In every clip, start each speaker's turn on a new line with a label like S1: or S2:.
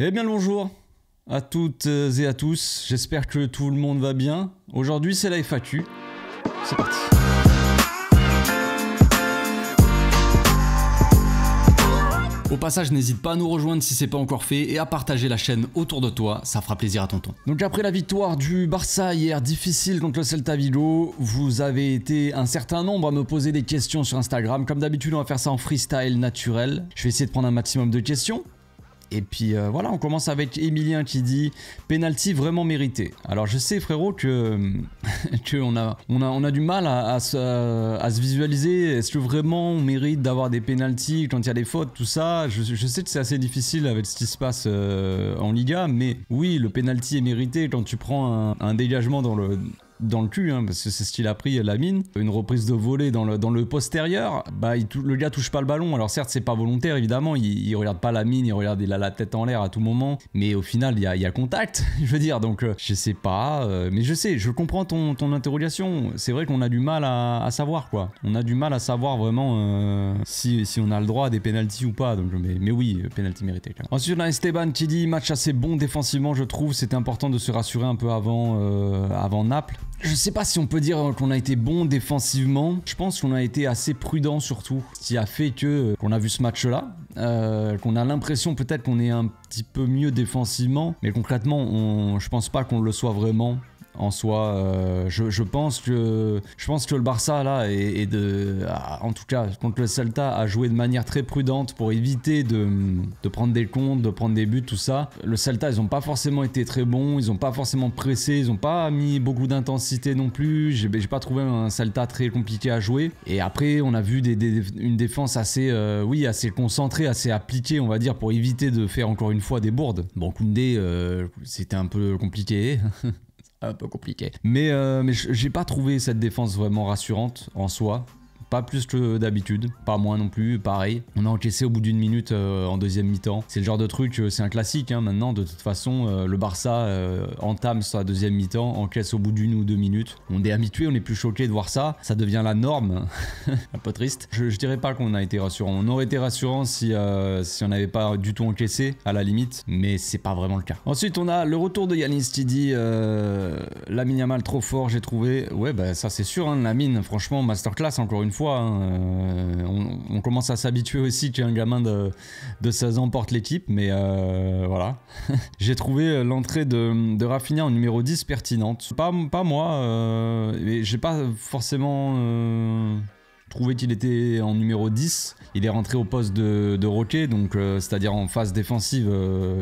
S1: Eh bien le bonjour à toutes et à tous, j'espère que tout le monde va bien. Aujourd'hui c'est la FAQ, c'est parti. Au passage, n'hésite pas à nous rejoindre si c'est pas encore fait et à partager la chaîne autour de toi, ça fera plaisir à tonton. Donc après la victoire du Barça hier difficile contre le Celta Vigo, vous avez été un certain nombre à me poser des questions sur Instagram. Comme d'habitude, on va faire ça en freestyle naturel. Je vais essayer de prendre un maximum de questions. Et puis voilà, on commence avec Emilien qui dit penalty vraiment mérité. Alors je sais frérot que on a du mal à se visualiser. Est-ce que vraiment on mérite d'avoir des penalties quand il y a des fautes, tout ça? Je sais que c'est assez difficile avec ce qui se passe en Liga, mais oui, le penalty est mérité quand tu prends un dégagement dans le cul, hein, parce que c'est ce qu'il a pris Lamine. Une reprise de volée dans le postérieur, bah le gars touche pas le ballon. Alors certes c'est pas volontaire évidemment, il regarde pas Lamine, il a la tête en l'air à tout moment, mais au final il y a contact, je veux dire, donc je sais pas, mais je comprends ton interrogation. C'est vrai qu'on a du mal à savoir quoi, on a du mal à savoir vraiment si on a le droit à des pénaltys ou pas, donc, mais oui, pénalty mérité quand même. Ensuite on a Esteban qui dit match assez bon défensivement, je trouve, c'était important de se rassurer un peu avant Naples. Je sais pas si on peut dire qu'on a été bon défensivement. Je pense qu'on a été assez prudent surtout. Ce qui a fait qu'on a vu ce match-là. Qu'on a l'impression peut-être qu'on est un petit peu mieux défensivement. Mais concrètement, je pense pas qu'on le soit vraiment. En soi, je pense que le Barça là en tout cas contre le Celta a joué de manière très prudente pour éviter de prendre des comptes, de prendre des buts, tout ça. Le Celta, ils ont pas forcément été très bons, ils ont pas forcément pressé, ils ont pas mis beaucoup d'intensité non plus. J'ai pas trouvé un Celta très compliqué à jouer. Et après, on a vu une défense assez concentrée, assez appliquée, on va dire, pour éviter de faire encore une fois des bourdes. Bon, Koundé, c'était un peu compliqué. Un peu compliqué. Mais j'ai pas trouvé cette défense vraiment rassurante en soi. Pas plus que d'habitude, pas moins non plus, pareil. On a encaissé au bout d'une minute en deuxième mi-temps. C'est le genre de truc, c'est un classique hein, maintenant. De toute façon, le Barça entame sa deuxième mi-temps, encaisse au bout d'une ou deux minutes. On est habitué, on est plus choqué de voir ça. Ça devient la norme. Un peu triste. Je dirais pas qu'on a été rassurant. On aurait été rassurant si on n'avait pas du tout encaissé, à la limite. Mais c'est pas vraiment le cas. Ensuite, on a le retour de Yanis qui dit Lamine Yamal trop fort, j'ai trouvé. Ouais, bah ça c'est sûr, hein, Lamine, franchement, masterclass encore une fois. On commence à s'habituer aussi qu'un gamin de 16 ans porte l'équipe, mais voilà. J'ai trouvé l'entrée de Rafinha en numéro 10 pertinente. Pas moi, j'ai pas forcément trouvé qu'il était en numéro 10. Il est rentré au poste de Roquet, donc c'est-à-dire en phase défensive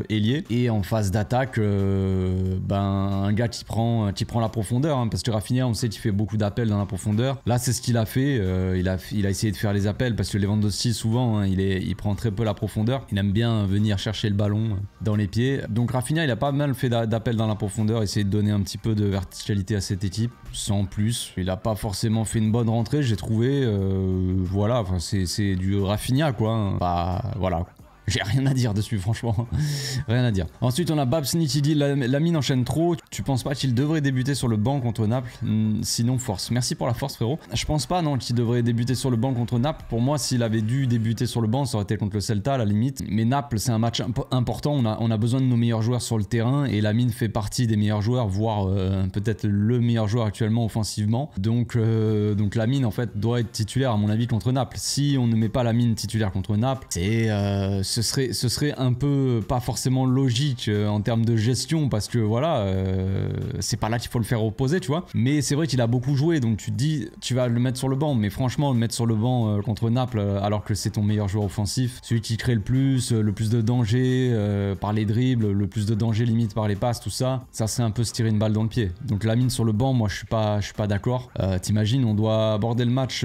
S1: ailier, et en phase d'attaque un gars qui prend la profondeur, hein, parce que Rafinha, on sait qu'il fait beaucoup d'appels dans la profondeur. Là c'est ce qu'il a fait, il a essayé de faire les appels, parce que Lewandowski souvent hein, il prend très peu la profondeur, il aime bien venir chercher le ballon dans les pieds. Donc Rafinha il a pas mal fait d'appels dans la profondeur, essayer de donner un petit peu de verticalité à cette équipe, sans plus. Il a pas forcément fait une bonne rentrée, j'ai trouvé. Voilà, enfin, c'est du Rafinha quoi, hein. Bah voilà. J'ai rien à dire dessus, franchement. Rien à dire. Ensuite, on a Babsni qui dit Lamine enchaîne trop. Tu penses pas qu'il devrait débuter sur le banc contre Naples? Sinon, force. Merci pour la force, frérot. Je pense pas, non, qu'il devrait débuter sur le banc contre Naples. Pour moi, s'il avait dû débuter sur le banc, ça aurait été contre le Celta, à la limite. Mais Naples, c'est un match important. On a besoin de nos meilleurs joueurs sur le terrain. Et Lamine fait partie des meilleurs joueurs, voire peut-être le meilleur joueur actuellement offensivement. Donc Lamine, en fait, doit être titulaire, à mon avis, contre Naples. Si on ne met pas Lamine titulaire contre Naples, ce serait un peu pas forcément logique en termes de gestion, parce que voilà, c'est pas là qu'il faut le faire reposer, tu vois. Mais c'est vrai qu'il a beaucoup joué, donc tu te dis tu vas le mettre sur le banc, mais franchement le mettre sur le banc contre Naples alors que c'est ton meilleur joueur offensif, celui qui crée le plus de danger par les dribbles, le plus de danger limite par les passes, tout ça serait un peu se tirer une balle dans le pied. Donc Lamine sur le banc, moi je suis pas d'accord. T'imagines, on doit aborder le match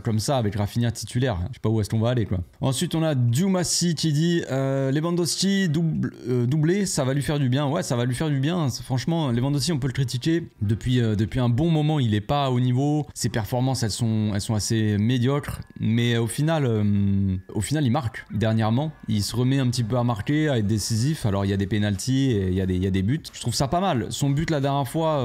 S1: comme ça avec Rafinha titulaire, je sais pas où est-ce qu'on va aller quoi. Ensuite on a Diouma qui dit Lewandowski doublé, ça va lui faire du bien. Ouais, ça va lui faire du bien. Franchement, Lewandowski, on peut le critiquer. Depuis un bon moment, il est pas au niveau. Ses performances, elles sont assez médiocres. Mais au final, il marque. Dernièrement, il se remet un petit peu à marquer, à être décisif. Alors, il y a des pénaltys et il y a des buts. Je trouve ça pas mal. Son but la dernière fois,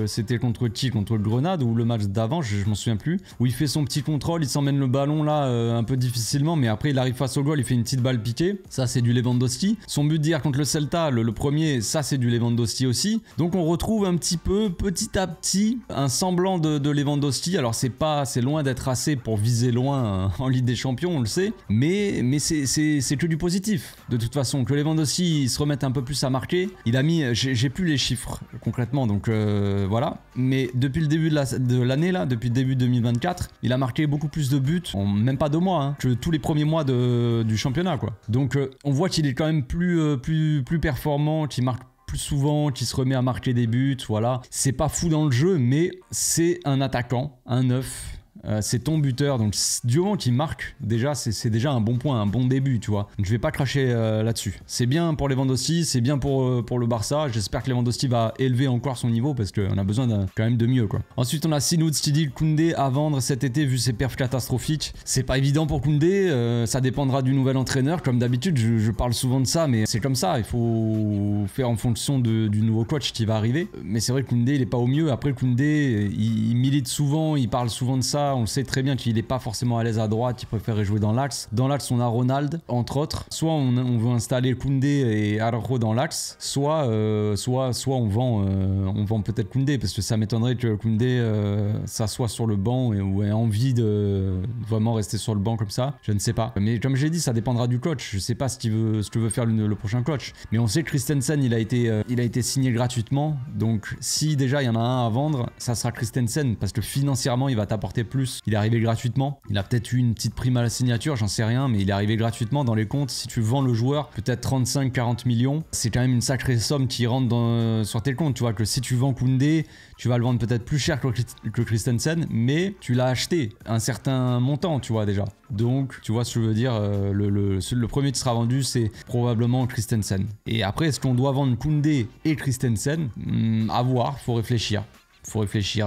S1: c'était contre qui? Contre le Grenade ou le match d'avant, je m'en souviens plus. Où il fait son petit contrôle, il s'emmène le ballon là un peu difficilement, mais après il arrive face au goal, il fait une petite balle piquée. Ça, c'est du Lewandowski. Son but d'hier contre le Celta, le premier, ça, c'est du Lewandowski aussi. Donc, on retrouve un petit peu, petit à petit, un semblant de Lewandowski. Alors, c'est loin d'être assez pour viser loin en Ligue des Champions, on le sait. Mais c'est que du positif. De toute façon, que Lewandowski se remette un peu plus à marquer. Il a mis, j'ai plus les chiffres concrètement, donc voilà. Mais depuis le début de l'année, là, depuis le début 2024, il a marqué beaucoup plus de buts en même pas 2 mois, hein, que tous les premiers mois du championnat, quoi. Donc on voit qu'il est quand même plus performant, qu'il marque plus souvent, qui se remet à marquer des buts, voilà. C'est pas fou dans le jeu, mais c'est un attaquant, un 9. C'est ton buteur, donc du moment qu'il marque, déjà c'est déjà un bon point, un bon début, tu vois. Donc je vais pas cracher là-dessus. C'est bien pour Lewandowski, c'est bien pour le Barça. J'espère que Lewandowski va élever encore son niveau parce qu'on a besoin quand même de mieux, quoi. Ensuite on a Sinouds qui dit Koundé à vendre cet été vu ses perfs catastrophiques. C'est pas évident pour Koundé, ça dépendra du nouvel entraîneur. Comme d'habitude, je parle souvent de ça, mais c'est comme ça. Il faut faire en fonction du nouveau coach qui va arriver. Mais c'est vrai que Koundé il est pas au mieux. Après Koundé, il milite souvent, il parle souvent de ça. On le sait très bien qu'il n'est pas forcément à l'aise à droite, il préférait jouer dans l'axe. Dans l'axe, on a Ronald, entre autres. Soit on veut installer Koundé et Araujo dans l'axe, soit on vend peut-être Koundé, parce que ça m'étonnerait que Koundé s'assoie sur le banc ou ait envie de vraiment rester sur le banc comme ça. Je ne sais pas. Mais comme j'ai dit, ça dépendra du coach. Je ne sais pas ce que veut faire le prochain coach. Mais on sait que Christensen, il a été signé gratuitement. Donc si déjà il y en a un à vendre, ça sera Christensen, parce que financièrement, il va t'apporter plus. Il est arrivé gratuitement. Il a peut-être eu une petite prime à la signature, j'en sais rien, mais il est arrivé gratuitement dans les comptes. Si tu vends le joueur, peut-être 35-40 millions, c'est quand même une sacrée somme qui rentre sur tes comptes. Tu vois que si tu vends Koundé, tu vas le vendre peut-être plus cher que Christensen, mais tu l'as acheté un certain montant, tu vois déjà. Donc, tu vois ce que je veux dire, le premier qui sera vendu, c'est probablement Christensen. Et après, est-ce qu'on doit vendre Koundé et Christensen? À voir, faut réfléchir.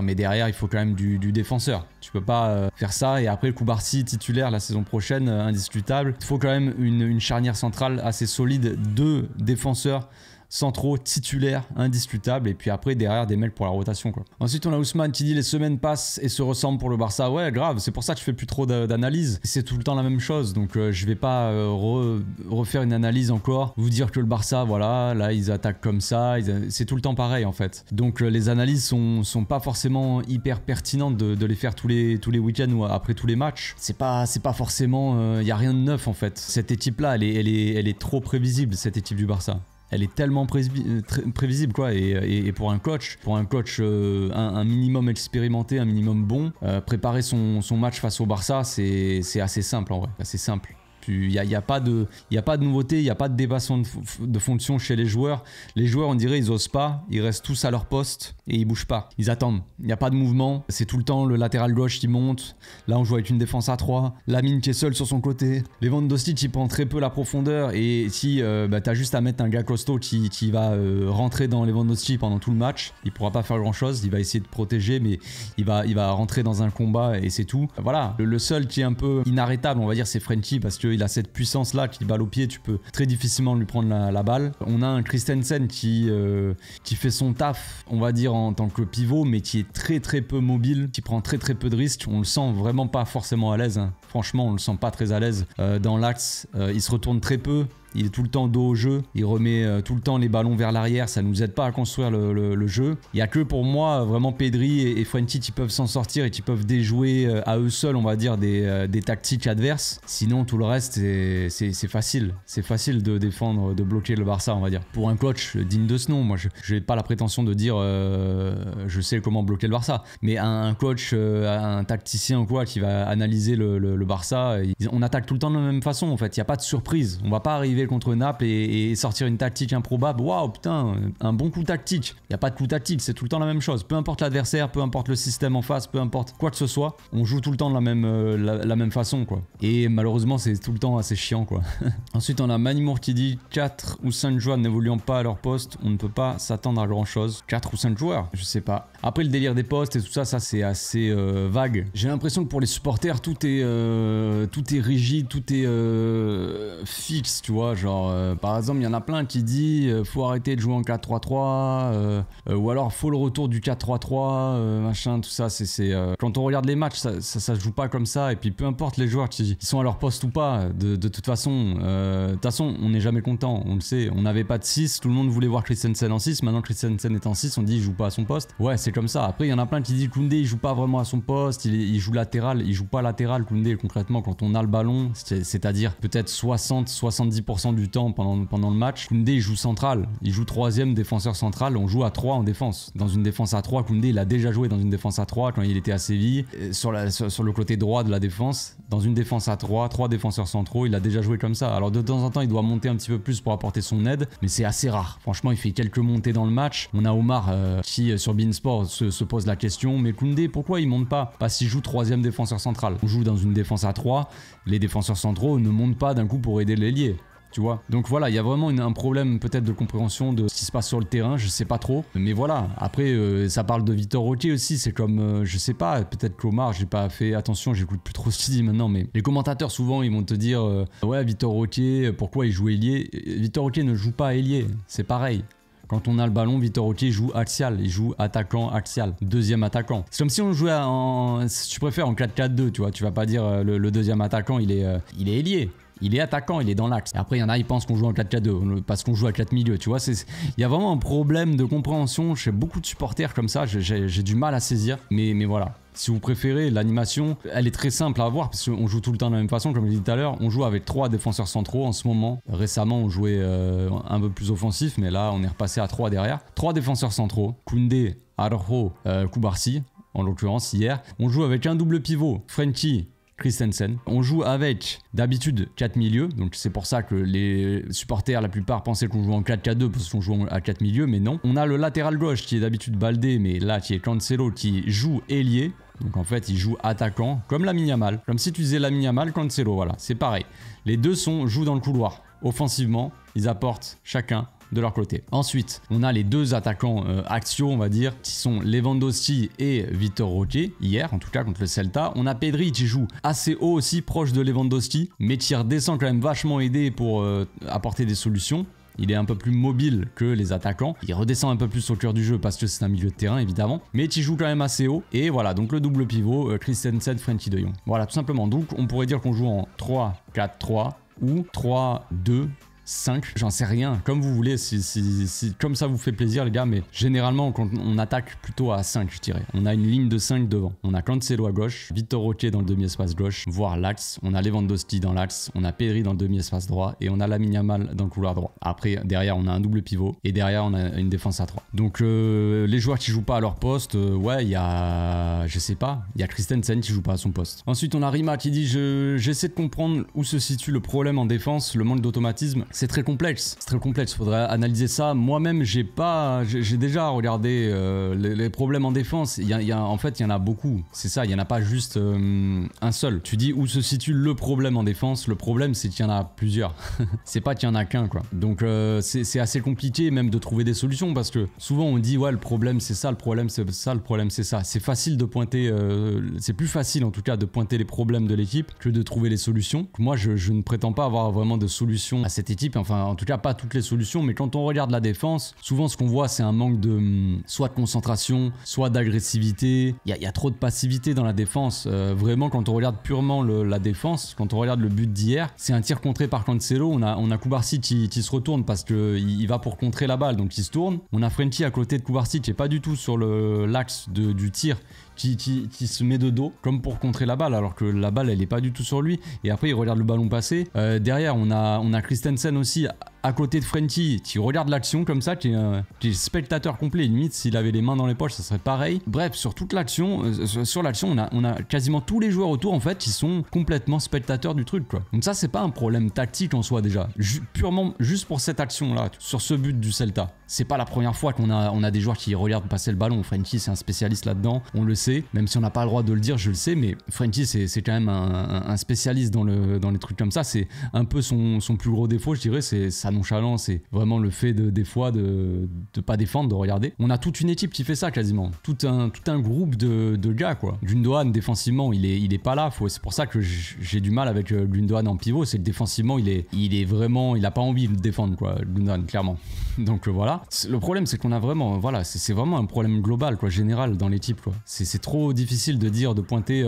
S1: Mais derrière il faut quand même du défenseur. Tu peux pas faire ça et après Koubarsi titulaire la saison prochaine, indiscutable. Il faut quand même une charnière centrale assez solide, 2 défenseurs centraux titulaires indiscutables, et puis après derrière des mecs pour la rotation, quoi. Ensuite on a Ousmane qui dit les semaines passent et se ressemblent pour le Barça. Ouais, grave, c'est pour ça que je fais plus trop d'analyse, c'est tout le temps la même chose, donc je vais pas refaire une analyse encore, vous dire que le Barça, voilà, là ils attaquent comme ça, c'est tout le temps pareil en fait. Donc les analyses sont pas forcément hyper pertinentes de les faire tous les week-ends ou après tous les matchs. C'est pas forcément, y a rien de neuf en fait. Cette équipe là elle est trop prévisible, cette équipe du Barça. Elle est tellement prévisible, quoi, et pour un coach un minimum expérimenté, un minimum bon, préparer son match face au Barça, c'est assez simple en vrai, assez simple. Il n'y a pas de nouveauté, il n'y a pas de dépassement de fonction chez les joueurs. Les joueurs, on dirait, ils osent pas, ils restent tous à leur poste et ils bougent pas. Ils attendent, il n'y a pas de mouvement, c'est tout le temps le latéral gauche qui monte. Là, on joue avec une défense à 3, Lamine qui est seul sur son côté. Lewandowski qui prend très peu la profondeur, et si t'as juste à mettre un gars costaud qui va rentrer dans Lewandowski pendant tout le match, il pourra pas faire grand chose, il va essayer de protéger, mais il va rentrer dans un combat et c'est tout. Voilà, le seul qui est un peu inarrêtable, on va dire, c'est Frenkie, parce qu'il a cette puissance là, qui balle au pied, tu peux très difficilement lui prendre la balle. On a un Christensen qui fait son taf, on va dire, en tant que pivot, mais qui est très peu mobile, qui prend très peu de risques. On le sent vraiment pas forcément à l'aise, hein. Franchement on le sent pas très à l'aise dans l'axe. Il se retourne très peu, il est tout le temps dos au jeu, il remet tout le temps les ballons vers l'arrière, ça nous aide pas à construire le jeu. Il y a que pour moi vraiment Pedri et Frenkie qui peuvent s'en sortir et qui peuvent déjouer à eux seuls, on va dire, des tactiques adverses. Sinon tout le reste c'est facile, de défendre, de bloquer le Barça, on va dire. Pour un coach digne de ce nom, moi je n'ai pas la prétention de dire je sais comment bloquer le Barça, mais un coach, un tacticien ou quoi qui va analyser le Barça, on attaque tout le temps de la même façon en fait, il n'y a pas de surprise, on va pas arriver contre Naples et sortir une tactique improbable. Waouh, putain, un bon coup tactique. Il n'y a pas de coup tactique, c'est tout le temps la même chose. Peu importe l'adversaire, peu importe le système en face, peu importe quoi que ce soit, on joue tout le temps de la même façon, quoi. Et malheureusement, c'est tout le temps assez chiant, quoi. Ensuite, on a Manimour qui dit 4 ou 5 joueurs n'évoluant pas à leur poste, on ne peut pas s'attendre à grand chose. 4 ou 5 joueurs, je sais pas. Après, le délire des postes et tout ça, c'est assez vague. J'ai l'impression que pour les supporters, tout est rigide, tout est fixe, tu vois. vois, genre par exemple il y en a plein qui disent faut arrêter de jouer en 4-3-3 ou alors faut le retour du 4-3-3 machin tout ça, quand on regarde les matchs ça se joue pas comme ça, et puis peu importe les joueurs qui sont à leur poste ou pas, de toute façon on n'est jamais content, on le sait, on n'avait pas de 6, tout le monde voulait voir Christensen en 6, maintenant Christensen est en 6, on dit il joue pas à son poste, ouais c'est comme ça. Après il y en a plein qui disent Koundé il joue pas vraiment à son poste, il joue latéral, il joue pas latéral Koundé concrètement quand on a le ballon, c'est-à-dire peut-être 60-70% du temps pendant le match. Koundé il joue central, il joue troisième défenseur central, on joue à 3 en défense. Dans une défense à 3, Koundé il a déjà joué dans une défense à 3 quand il était à Séville, sur le côté droit de la défense, dans une défense à 3 défenseurs centraux, il a déjà joué comme ça. Alors de temps en temps il doit monter un petit peu plus pour apporter son aide, mais c'est assez rare. Franchement il fait quelques montées dans le match. On a Omar qui sur Beansport se pose la question, mais Koundé pourquoi il monte pas? Parce qu'il joue troisième défenseur central. On joue dans une défense à 3, les défenseurs centraux ne montent pas d'un coup pour aider l'ailier. Tu vois, donc voilà, il y a vraiment un problème peut-être de compréhension de ce qui se passe sur le terrain, je sais pas trop, mais voilà. Après ça parle de Vitor Roque aussi, c'est comme je sais pas, peut-être qu'Omar, j'ai pas fait attention, j'écoute plus trop ce qu'il dit maintenant, mais les commentateurs souvent ils vont te dire ouais Vitor Roque pourquoi il joue ailier? Vitor Roque ne joue pas ailier, c'est pareil. Quand on a le ballon, Vitor Roque joue axial, il joue attaquant axial, deuxième attaquant. C'est comme si on jouait si tu préfères en 4-4-2, tu vois, tu vas pas dire le deuxième attaquant il est ailier. Il est attaquant, il est dans l'axe. Et après, il y en a, ils pensent qu'on joue en 4-4-2 parce qu'on joue à 4 milieux, tu vois. Il y a vraiment un problème de compréhension chez beaucoup de supporters comme ça. J'ai du mal à saisir. Mais voilà. Si vous préférez, l'animation, elle est très simple à voir parce qu'on joue tout le temps de la même façon, comme je l'ai dit tout à l'heure. On joue avec 3 défenseurs centraux en ce moment. Récemment, on jouait un peu plus offensif, mais là, on est repassé à 3 derrière. 3 défenseurs centraux. Koundé, Araujo, Cubarsí, en l'occurrence hier. On joue avec un double pivot. Frenkie, Christensen. On joue avec d'habitude 4 milieux, donc c'est pour ça que les supporters la plupart pensaient qu'on joue en 4-4-2 parce qu'on joue à 4 milieux, mais non. On a le latéral gauche qui est d'habitude Baldé, mais là qui est Cancelo qui joue ailier. Donc en fait il joue attaquant comme Lamine Yamal, comme si tu disais Lamine Yamal, Cancelo, voilà, c'est pareil. Les deux jouent dans le couloir. Offensivement, ils apportent chacun de leur côté. Ensuite, on a les deux attaquants axiaux, on va dire, qui sont Lewandowski et Vitor Roque, hier en tout cas contre le Celta. On a Pedri qui joue assez haut aussi, proche de Lewandowski, mais qui redescend quand même vachement aidé pour apporter des solutions. Il est un peu plus mobile que les attaquants. Il redescend un peu plus au cœur du jeu parce que c'est un milieu de terrain évidemment. Mais il joue quand même assez haut. Et voilà, donc le double pivot, Christensen, Frenkie de Jong. Voilà, tout simplement. Donc on pourrait dire qu'on joue en 3-4-3 ou 3-2. 5, j'en sais rien, comme vous voulez, comme ça vous fait plaisir les gars, mais généralement quand on attaque plutôt à 5 je dirais, on a une ligne de 5 devant, on a Cancelo à gauche, Vitor Roque dans le demi-espace gauche, voire l'axe, on a Lewandowski dans l'axe, on a Pedri dans le demi-espace droit et on a Lamine Yamal dans le couloir droit. Après derrière on a un double pivot et derrière on a une défense à 3. Donc les joueurs qui jouent pas à leur poste, ouais il y a, je sais pas, il y a Christensen qui joue pas à son poste. Ensuite on a Rima qui dit j'essaie de comprendre où se situe le problème en défense, le manque d'automatisme. C'est très complexe, faudrait analyser ça. Moi-même, j'ai déjà regardé les problèmes en défense. En fait, il y en a beaucoup. C'est ça, il n'y en a pas juste un seul. Tu dis où se situe le problème en défense. Le problème, c'est qu'il y en a plusieurs. C'est pas qu'il y en a qu'un, quoi. Donc, c'est assez compliqué même de trouver des solutions parce que souvent, on dit, ouais, le problème, c'est ça, le problème, c'est ça, le problème, c'est ça. C'est facile de pointer, c'est plus facile en tout cas de pointer les problèmes de l'équipe que de trouver les solutions. Moi, je ne prétends pas avoir vraiment de solution à cette équipe. Enfin, en tout cas, pas toutes les solutions, mais quand on regarde la défense, souvent ce qu'on voit, c'est un manque de soit de concentration, soit d'agressivité. Il y a trop de passivité dans la défense. Vraiment, quand on regarde purement la défense, quand on regarde le but d'hier, c'est un tir contré par Cancelo. On a Cubarsí qui se retourne parce qu'il va pour contrer la balle, donc il se tourne. On a Frenkie à côté de Cubarsí qui est pas du tout sur l'axe du tir. Qui se met de dos comme pour contrer la balle alors que la balle elle est pas du tout sur lui et après il regarde le ballon passer. Derrière on a Christensen aussi à côté de Frenkie qui regarde l'action comme ça, qui est spectateur complet, limite s'il avait les mains dans les poches ça serait pareil. Bref, sur toute l'action, sur l'action on a quasiment tous les joueurs autour en fait qui sont complètement spectateurs du truc quoi. Donc ça c'est pas un problème tactique en soi déjà, purement juste pour cette action là, sur ce but du Celta. C'est pas la première fois qu'on a des joueurs qui regardent passer le ballon. Frenkie c'est un spécialiste là-dedans, on le sait, même si on n'a pas le droit de le dire, je le sais, mais Frenkie c'est quand même un spécialiste dans les trucs comme ça. C'est un peu son plus gros défaut, je dirais, c'est sa nonchalance et vraiment le fait des fois de pas défendre, de regarder. On a toute une équipe qui fait ça quasiment. Tout un groupe de gars quoi. Gundogan défensivement il est pas là. C'est pour ça que j'ai du mal avec Gundogan en pivot. C'est que défensivement il est vraiment, il a pas envie de défendre quoi, Gundogan clairement. Donc voilà. Le problème c'est qu'on a vraiment, voilà, c'est vraiment un problème global quoi, général dans l'équipe quoi. C'est trop difficile de dire, de pointer.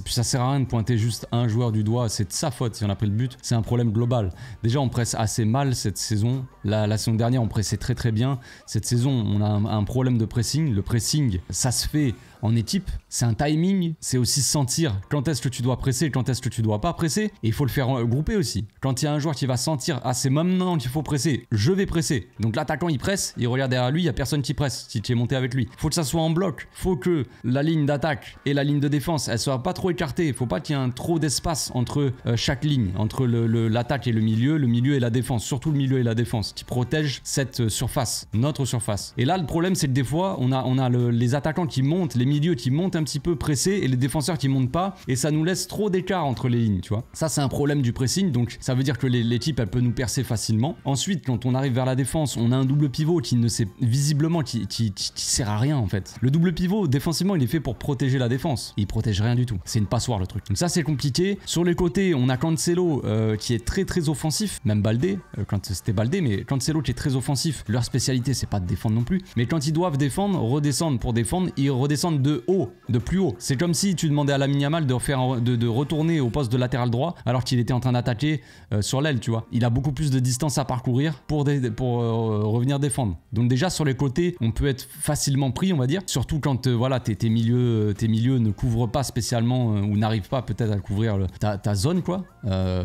S1: Ça sert à rien de pointer juste un joueur du doigt. C'est de sa faute si on a pris le but. C'est un problème global. Déjà on presse assez mal cette saison. La saison dernière on pressait très bien. Cette saison on a un problème de pressing. Le pressing ça se fait en équipe, c'est un timing, c'est aussi sentir quand est-ce que tu dois presser, quand est-ce que tu dois pas presser, et il faut le faire grouper aussi. Quand il y a un joueur qui va sentir, ah c'est maintenant qu'il faut presser, je vais presser. Donc l'attaquant il presse, il regarde derrière lui, il y a personne qui presse, qui est monté avec lui. Faut que ça soit en bloc, faut que la ligne d'attaque et la ligne de défense, elle soit pas trop écartée, faut pas qu'il y ait trop d'espace entre chaque ligne, entre l'attaque et le milieu et la défense, surtout le milieu et la défense, qui protège cette surface, notre surface. Et là le problème c'est que des fois on a les attaquants qui montent, les milieux qui montent un petit peu pressés et les défenseurs qui montent pas, et ça nous laisse trop d'écart entre les lignes, tu vois. Ça c'est un problème du pressing, donc ça veut dire que l'équipe elle peut nous percer facilement. Ensuite quand on arrive vers la défense, on a un double pivot qui ne sait visiblement qui sert à rien en fait. Le double pivot défensivement il est fait pour protéger la défense, il protège rien du tout, c'est une passoire le truc. Donc ça c'est compliqué. Sur les côtés on a Cancelo qui est très offensif, même Baldé quand c'était Baldé, mais Cancelo qui est très offensif. Leur spécialité c'est pas de défendre non plus, mais quand ils doivent défendre, redescendre pour défendre, ils redescendent de haut, de plus haut. C'est comme si tu demandais à Lamine Yamal de retourner au poste de latéral droit alors qu'il était en train d'attaquer sur l'aile, tu vois. Il a beaucoup plus de distance à parcourir pour revenir défendre. Donc déjà sur les côtés, on peut être facilement pris, on va dire, surtout quand voilà, tes milieux ne couvrent pas spécialement ou n'arrivent pas peut-être à couvrir ta zone quoi,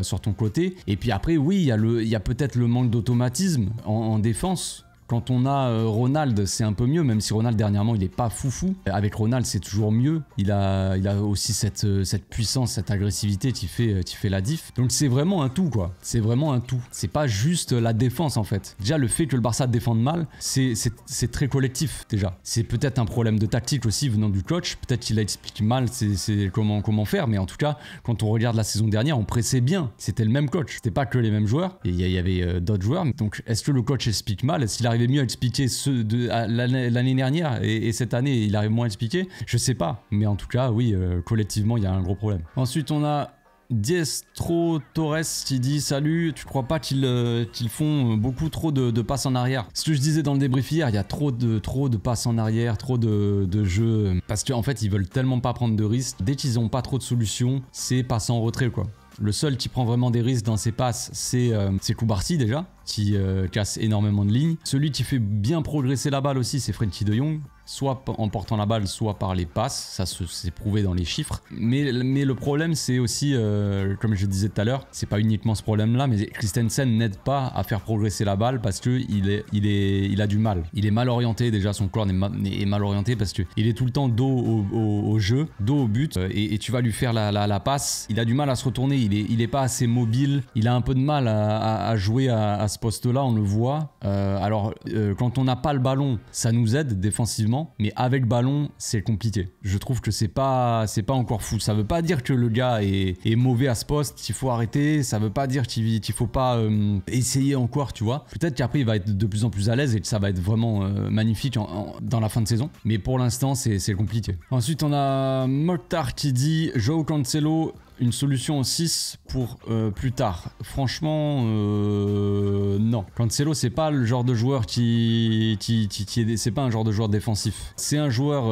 S1: sur ton côté. Et puis après oui, il y a peut-être le manque d'automatisme en défense. Quand on a Ronald, c'est un peu mieux, même si Ronald dernièrement il est pas foufou. Avec Ronald c'est toujours mieux. Il a aussi cette puissance, cette agressivité qui fait la diff. Donc c'est vraiment un tout quoi. C'est vraiment un tout. C'est pas juste la défense en fait. Déjà le fait que le Barça défende mal, c'est très collectif déjà. C'est peut-être un problème de tactique aussi venant du coach. Peut-être qu'il a expliqué mal c'est comment faire. Mais en tout cas, quand on regarde la saison dernière, on pressait bien. C'était le même coach. C'était pas que les mêmes joueurs. Et il y avait d'autres joueurs. Donc est-ce que le coach explique mal? Est-ce qu'il arrive mieux à expliquer l'année dernière et cette année il arrive moins à expliquer? Je sais pas, mais en tout cas oui, collectivement il y a un gros problème. Ensuite on a Diestro Torres qui dit salut, tu crois pas qu'ils font beaucoup trop de passes en arrière? Ce que je disais dans le débrief hier, il y a trop de passes en arrière, trop de jeux, parce qu'en fait ils veulent tellement pas prendre de risques. Dès qu'ils ont pas trop de solutions, c'est passer en retrait quoi. Le seul qui prend vraiment des risques dans ses passes, c'est Koubarsi déjà, qui casse énormément de lignes. Celui qui fait bien progresser la balle aussi, c'est Frenkie de Jong, soit en portant la balle, soit par les passes. Ça s'est prouvé dans les chiffres. Mais le problème, c'est aussi, comme je disais tout à l'heure, c'est pas uniquement ce problème-là, mais Christensen n'aide pas à faire progresser la balle parce que il a du mal. Il est mal orienté déjà, son corps est mal orienté parce que il est tout le temps dos au jeu, dos au but, et tu vas lui faire la passe. Il a du mal à se retourner, il est pas assez mobile, il a un peu de mal à jouer à ce poste-là, on le voit. Alors, quand on n'a pas le ballon, ça nous aide défensivement. Mais avec ballon, c'est compliqué. Je trouve que c'est pas encore fou. Ça veut pas dire que le gars est mauvais à ce poste, qu'il faut arrêter. Ça veut pas dire qu'il faut pas essayer encore, tu vois. Peut-être qu'après, il va être de plus en plus à l'aise et que ça va être vraiment magnifique dans la fin de saison. Mais pour l'instant, c'est compliqué. Ensuite, on a Mokhtar qui dit Joao Cancelo, une solution 6 pour plus tard. Franchement, non. Cancelo, c'est pas le genre de joueur c'est pas un genre de joueur défensif. C'est un joueur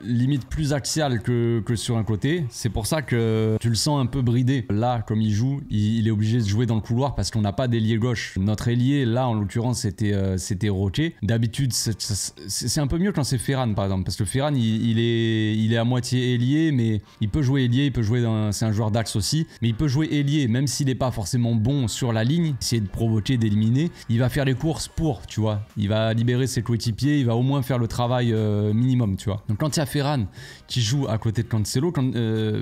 S1: limite plus axial que sur un côté. C'est pour ça que tu le sens un peu bridé. Là, comme il joue, il est obligé de jouer dans le couloir parce qu'on n'a pas d'ailier gauche. Notre ailier, là, en l'occurrence, c'était Rocher. D'habitude, c'est un peu mieux quand c'est Ferran, par exemple. Parce que Ferran, il est à moitié ailier, mais il peut jouer ailier, il peut jouer c'est un joueur d'axe aussi, mais il peut jouer ailier, même s'il n'est pas forcément bon sur la ligne, essayer de provoquer, d'éliminer, il va faire les courses tu vois, il va libérer ses coéquipiers, il va au moins faire le travail minimum, tu vois. Donc quand il y a Ferran qui joue à côté de Cancelo,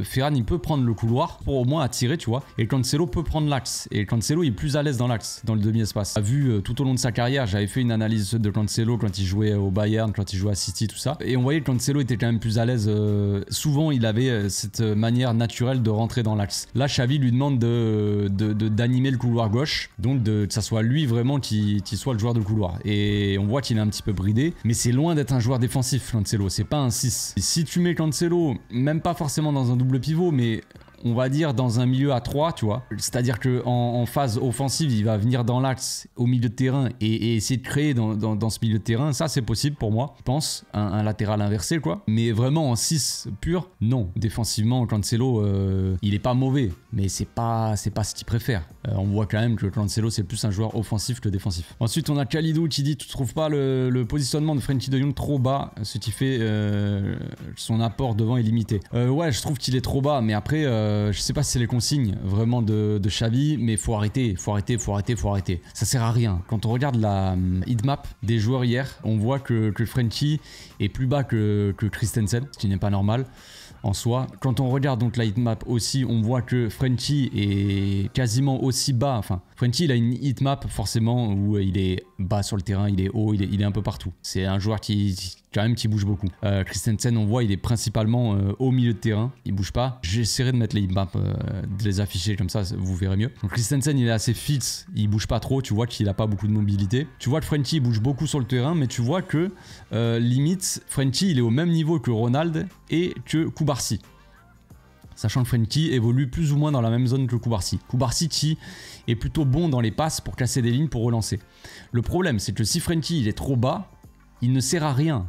S1: Ferran il peut prendre le couloir pour au moins attirer, tu vois, et Cancelo peut prendre l'axe, et Cancelo il est plus à l'aise dans l'axe, dans le demi-espace. On a vu tout au long de sa carrière, j'avais fait une analyse de Cancelo quand il jouait au Bayern, quand il jouait à City, tout ça, et on voyait que Cancelo était quand même plus à l'aise, souvent il avait cette manière naturelle naturel de rentrer dans l'axe. Là, Xavi lui demande d'animer le couloir gauche, donc que ça soit lui vraiment qui soit le joueur de couloir. Et on voit qu'il est un petit peu bridé, mais c'est loin d'être un joueur défensif, Cancelo, c'est pas un 6. Et si tu mets Cancelo, même pas forcément dans un double pivot, mais on va dire dans un milieu à 3, tu vois. C'est-à-dire qu'en phase offensive, il va venir dans l'axe, au milieu de terrain, et essayer de créer dans ce milieu de terrain. Ça, c'est possible pour moi, je pense. Un latéral inversé, quoi. Mais vraiment en 6 pur, non. Défensivement, Cancelo, il est pas mauvais, mais c'est pas ce qu'il préfère. On voit quand même que Cancelo, c'est plus un joueur offensif que défensif. Ensuite, on a Kalidou qui dit: tu trouves pas le positionnement de Frenkie de Jong trop bas, ce qui fait son apport devant est limité. Ouais, je trouve qu'il est trop bas, mais après... je sais pas si c'est les consignes vraiment de Xavi, mais faut arrêter. Ça sert à rien. Quand on regarde la heatmap des joueurs hier, on voit que Frenkie est plus bas que Christensen, ce qui n'est pas normal en soi. Quand on regarde donc la heatmap aussi, on voit que Frenkie est quasiment aussi bas. Enfin, Frenkie, il a une heatmap forcément où il est bas sur le terrain, il est haut, il est un peu partout. C'est un joueur qui bouge beaucoup. Christensen, on voit, il est principalement au milieu de terrain. Il bouge pas. J'essaierai de mettre les heatmaps, de les afficher comme ça, vous verrez mieux. Donc Christensen, il est assez fixe. Il bouge pas trop. Tu vois qu'il a pas beaucoup de mobilité. Tu vois que Frenkie bouge beaucoup sur le terrain, mais tu vois que limite, Frenkie, il est au même niveau que Ronald et que Cubarsí. Sachant que Frenkie évolue plus ou moins dans la même zone que Cubarsí. Cubarsí qui est plutôt bon dans les passes pour casser des lignes, pour relancer. Le problème, c'est que si Frenkie il est trop bas, il ne sert à rien.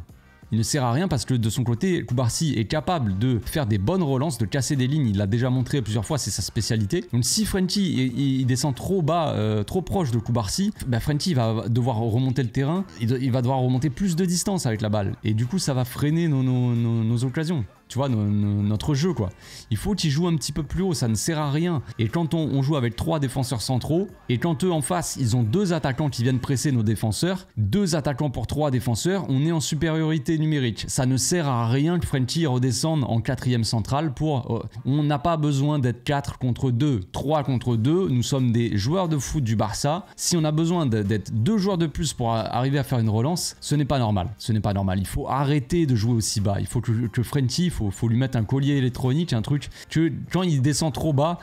S1: Il ne sert à rien parce que de son côté, Cubarsí est capable de faire des bonnes relances, de casser des lignes. Il l'a déjà montré plusieurs fois, c'est sa spécialité. Donc si Frenkie il descend trop bas, trop proche de Cubarsí, bah Frenkie va devoir remonter le terrain. Il va devoir remonter plus de distance avec la balle. Et du coup, ça va freiner nos occasions. Tu vois, notre jeu, quoi. Il faut qu'il joue un petit peu plus haut, ça ne sert à rien. Et quand on joue avec 3 défenseurs centraux, et quand eux en face, ils ont 2 attaquants qui viennent presser nos défenseurs, 2 attaquants pour 3 défenseurs, on est en supériorité numérique. Ça ne sert à rien que Frenkie redescende en 4e centrale pour... on n'a pas besoin d'être 4 contre 2, 3 contre 2. Nous sommes des joueurs de foot du Barça. Si on a besoin d'être 2 joueurs de plus pour arriver à faire une relance, ce n'est pas normal. Ce n'est pas normal. Il faut arrêter de jouer aussi bas. Il faut que Frenkie... Faut lui mettre un collier électronique, un truc que quand il descend trop bas,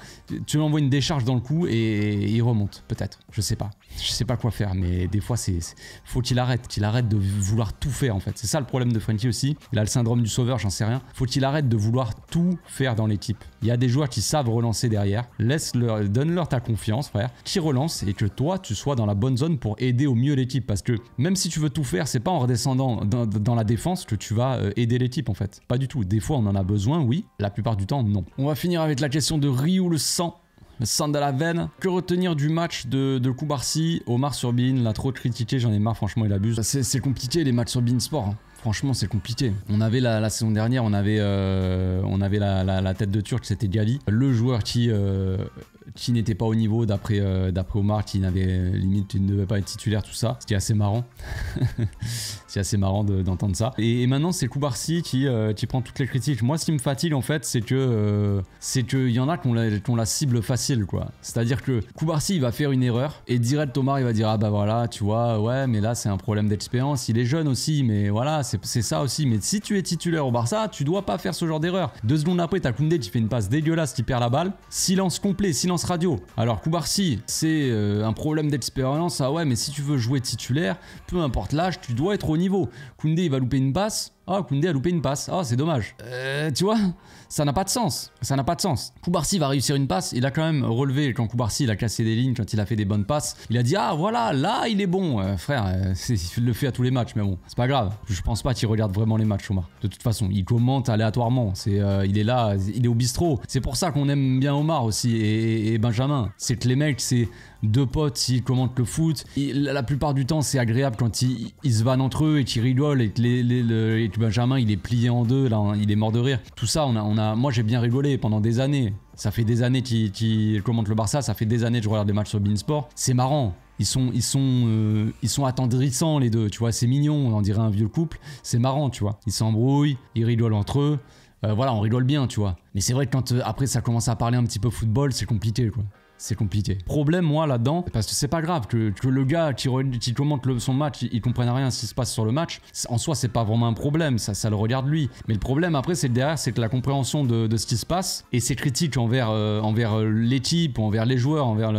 S1: tu lui envoies une décharge dans le cou et il remonte, peut-être. Je sais pas quoi faire, mais des fois faut qu'il arrête de vouloir tout faire en fait. C'est ça le problème de Frenkie aussi. Il a le syndrome du sauveur, j'en sais rien. Faut qu'il arrête de vouloir tout faire dans l'équipe. Il y a des joueurs qui savent relancer derrière. Donne-leur ta confiance, frère, qui relance et que toi tu sois dans la bonne zone pour aider au mieux l'équipe. Parce que même si tu veux tout faire, c'est pas en redescendant dans la défense que tu vas aider l'équipe en fait. Pas du tout. Des fois on en a besoin, oui. La plupart du temps, non. On va finir avec la question de Ryu le sang. Le sang de la veine. Que retenir du match de Cubarsí? Omar sur beIN l'a trop critiqué, j'en ai marre, franchement il abuse. C'est compliqué les matchs sur beIN Sport. Hein. Franchement, c'est compliqué. On avait la saison dernière, on avait la tête de Turc, c'était Gali. Le joueur qui n'était pas au niveau d'après Omar, qui n'avait limite, qui ne devait pas être titulaire, tout ça. C'était assez marrant. C'est assez marrant d'entendre ça. Et maintenant, c'est Cubarsí qui prend toutes les critiques. Moi, ce qui me fatigue, en fait, c'est qu'il y en a qui ont la cible facile, quoi. C'est-à-dire que Cubarsí, il va faire une erreur et direct, Omar, il va dire: ah bah voilà, tu vois, ouais, mais là, c'est un problème d'expérience. Il est jeune aussi, mais voilà, c'est ça aussi. Mais si tu es titulaire au Barça, tu dois pas faire ce genre d'erreur. 2 secondes après, t'as Koundé qui fait une passe dégueulasse, qui perd la balle. Silence complet, silence radio. Alors Cubarsí, c'est un problème d'expérience. Ah ouais, mais si tu veux jouer titulaire, peu importe l'âge, tu dois être au niveau. Koundé, il va louper une passe. Ah, Koundé a loupé une passe. Ah, c'est dommage. Tu vois, ça n'a pas de sens. Ça n'a pas de sens. Cubarsí va réussir une passe. Il a quand même relevé quand Cubarsí il a cassé des lignes, quand il a fait des bonnes passes. Il a dit: ah voilà, là il est bon. Frère, il le fait à tous les matchs, mais bon, c'est pas grave. Je pense pas qu'il regarde vraiment les matchs, Omar. De toute façon, il commente aléatoirement. Il est là, il est au bistrot. C'est pour ça qu'on aime bien Omar aussi et Benjamin. C'est que les mecs, c'est 2 potes, ils commentent le foot. La plupart du temps, c'est agréable quand ils se vannent entre eux et qu'ils rigolent et que Benjamin, il est plié en deux, là, il est mort de rire. Tout ça, moi, j'ai bien rigolé pendant des années. Ça fait des années qu'ils commentent le Barça, ça fait des années que je regarde des matchs sur beIN Sport. C'est marrant. Ils sont attendrissants les deux, tu vois, c'est mignon, on dirait un vieux couple. C'est marrant, tu vois. Ils s'embrouillent, ils rigolent entre eux. Voilà, on rigole bien, tu vois. Mais c'est vrai que quand après ça commence à parler un petit peu football, c'est compliqué, quoi. c'est compliqué. Problème, moi, là-dedans, parce que c'est pas grave que le gars qui commente son match, il comprenne rien à ce qui se passe sur le match. En soi, c'est pas vraiment un problème, ça le regarde lui. Mais le problème après, c'est derrière, c'est que la compréhension de ce qui se passe et ses critiques envers l'équipe, envers les joueurs, envers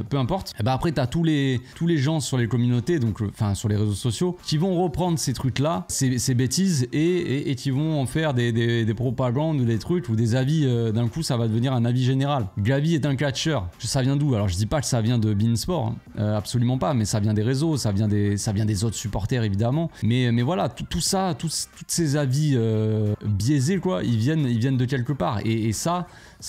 S1: peu importe. Et ben après, t'as tous les gens sur les communautés, donc enfin sur les réseaux sociaux, qui vont reprendre ces trucs-là, ces bêtises et qui vont en faire des propagandes ou des trucs ou des avis. D'un coup, ça va devenir un avis général. Gavi est un catcheur. Ça vient d'où? Alors, je dis pas que ça vient de beIN Sport, hein, absolument pas, mais ça vient des réseaux, ça vient des autres supporters évidemment. Mais voilà, tout ça, tous ces avis biaisés, quoi, ils viennent de quelque part. Et ça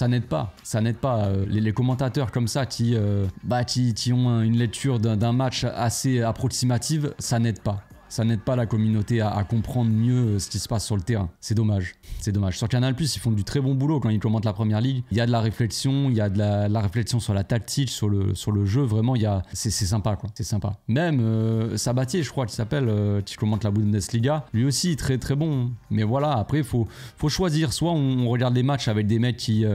S1: n'aide pas. Ça n'aide pas. Les commentateurs comme ça qui ont une lecture d'un match assez approximative, ça n'aide pas. Ça n'aide pas la communauté à comprendre mieux ce qui se passe sur le terrain. C'est dommage. C'est dommage. Sur Canal+, ils font du très bon boulot quand ils commentent la première ligue. Il y a de la réflexion, il y a de la réflexion sur la tactique, sur le jeu. Vraiment, c'est sympa, quoi. C'est sympa. Même Sabatier, je crois qu'il s'appelle, qui commente la Bundesliga. Lui aussi, très très bon. Mais voilà, après, faut choisir. Soit on regarde les matchs avec des mecs qui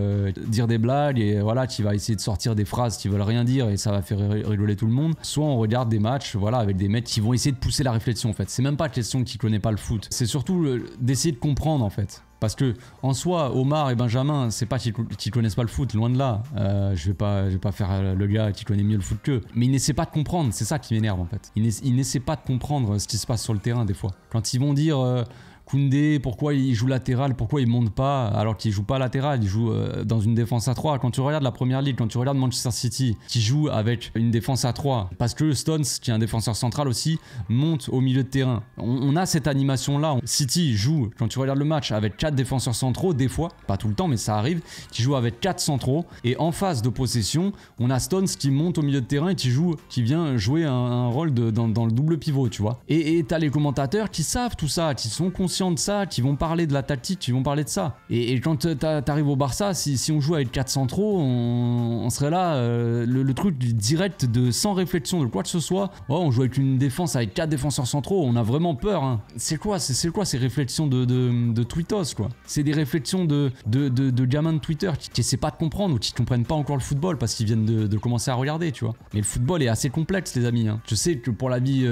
S1: disent des blagues et voilà, qui va essayer de sortir des phrases qui veulent rien dire et ça va faire rigoler tout le monde. Soit on regarde des matchs, voilà, avec des mecs qui vont essayer de pousser la réflexion. En fait, c'est même pas question qu'il connaît pas le foot, c'est surtout d'essayer de comprendre en fait. Parce que en soi, Omar et Benjamin, c'est pas qu'ils connaissent pas le foot, loin de là. Je vais pas faire le gars qui connaît mieux le foot qu'eux. Mais ils n'essaient pas de comprendre, c'est ça qui m'énerve en fait. Ils n'essaient pas de comprendre ce qui se passe sur le terrain des fois. Quand ils vont dire Koundé, pourquoi il joue latéral, pourquoi il monte pas alors qu'il joue pas latéral, il joue dans une défense à 3. Quand tu regardes la première ligue, quand tu regardes Manchester City qui joue avec une défense à 3, parce que Stones, qui est un défenseur central aussi, monte au milieu de terrain. On a cette animation là. City joue, quand tu regardes le match, avec 4 défenseurs centraux, des fois, pas tout le temps mais ça arrive, qui joue avec 4 centraux et en phase de possession, on a Stones qui monte au milieu de terrain et qui vient jouer un rôle dans le double pivot, tu vois. Et t'as les commentateurs qui savent tout ça, qui sont conscients de ça, qui vont parler de la tactique, qui vont parler de ça. Et quand t'arrives au Barça, si on joue avec 4 centraux, on serait là, le truc direct sans réflexion de quoi que ce soit. Oh, on joue avec une défense avec 4 défenseurs centraux, on a vraiment peur. Hein. C'est quoi ces réflexions de tweetos, quoi? C'est des réflexions de gamins de Twitter qui essaient pas de comprendre ou qui comprennent pas encore le football parce qu'ils viennent de commencer à regarder, tu vois. Mais le football est assez complexe, les amis. Hein. Je sais que pour l'avis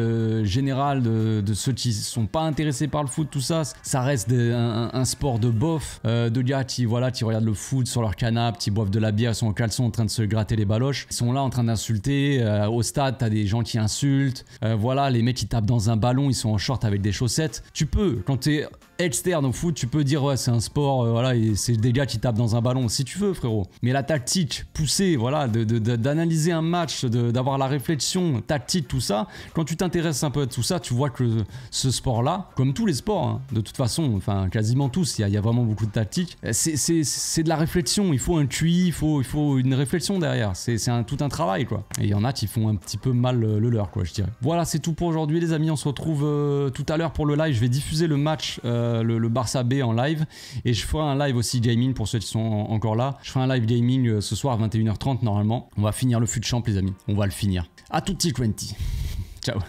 S1: général de ceux qui sont pas intéressés par le foot, tout ça, ça reste un sport de bof, de gars qui regardent le foot sur leur canapé, qui boivent de la bière, sont en caleçon en train de se gratter les baloches. Ils sont là en train d'insulter. Au stade, t'as des gens qui insultent. Voilà, les mecs qui tapent dans un ballon, ils sont en short avec des chaussettes. Tu peux, quand t'es externe au foot, tu peux dire ouais, c'est un sport, voilà, et c'est des gars qui tapent dans un ballon, si tu veux, frérot. Mais la tactique poussée, voilà, d'analyser un match, d'avoir la réflexion tactique, tout ça, quand tu t'intéresses un peu à tout ça, tu vois que ce sport-là, comme tous les sports, hein, de toute façon, enfin quasiment tous, il y a vraiment beaucoup de tactique. C'est de la réflexion, il faut un QI, il faut une réflexion derrière. C'est tout un travail, quoi. Et il y en a qui font un petit peu mal le leur, quoi, je dirais. Voilà, c'est tout pour aujourd'hui, les amis. On se retrouve tout à l'heure pour le live. Je vais diffuser le match. Le Barça B en live et je ferai un live aussi gaming pour ceux qui sont encore là. Je ferai un live gaming ce soir à 21h30 normalement. On va finir le fut champ, les amis. On va le finir. À tutti quanti. Ciao.